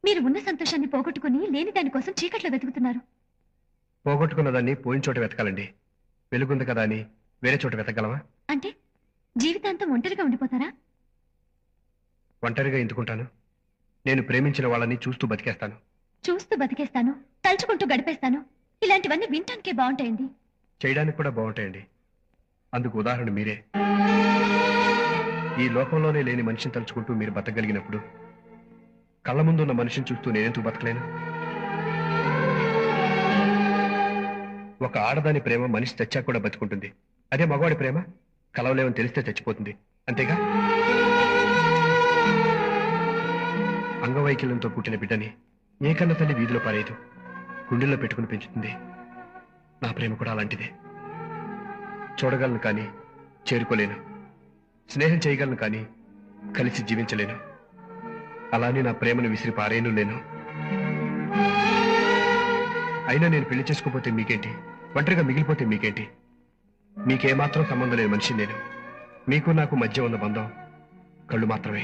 మీరు ఉన్న సంతోషాన్ని పోగొట్టుకుని లేని దానికోసం చీకట్లో వెతుకుతున్నారు. పోగొట్టుకున్న దాన్ని పోయిన చోట వెతకాలండి. వెలుగుంది కదా అని వేరే చోట వెతకగలవా? అంటే జీవితాంతం ఒంటరిగా ఉండిపోతారా? ఒంటరిగా ఎందుకుంటాను? నేను ప్రేమించిన వాళ్ళని చూస్తూ బతికేస్తాను. చూస్తూ బతికేస్తాను, తలుచుకుంటూ గడిపేస్తాను, ఇలాంటివన్నీ వింటానికే బాగుంటాయండి. చేయడానికి కూడా బాగుంటాయండి. అందుకు ఉదాహరణ మీరే. ఈ లోకంలోనే లేని మనిషిని తలుచుకుంటూ మీరు బతకగలిగినప్పుడు కళ్ళ ముందున్న మనిషిని చూస్తూ నేనెందుకు బతకలేను? ఒక ఆడదాని ప్రేమ మనిషి చచ్చాక కూడా బతుకుంటుంది. అదే మగవాడి ప్రేమ కలవలేమని తెలిస్తే చచ్చిపోతుంది. అంతేగా? అంగవైకల్యంతో పుట్టిన బిడ్డని ఏ కన్న తల్లి వీధిలో పారేయదు, గుండెల్లో పెట్టుకుని పెంచుతుంది. నా ప్రేమ కూడా అలాంటిదే. చూడగలను కానీ చేరుకోలేను, స్నేహం చేయగలను కానీ కలిసి జీవించలేను. అలానే నా ప్రేమను విసిరి పారేయను లేను. అయినా నేను పెళ్లి చేసుకోపోతే మీకేంటి? ఒంటరిగా మిగిలిపోతే మీకేంటి? మీకేమాత్రం సంబంధం లేని మనిషి నేను. మీకు నాకు మధ్య ఉన్న బంధం కళ్ళు మాత్రమే.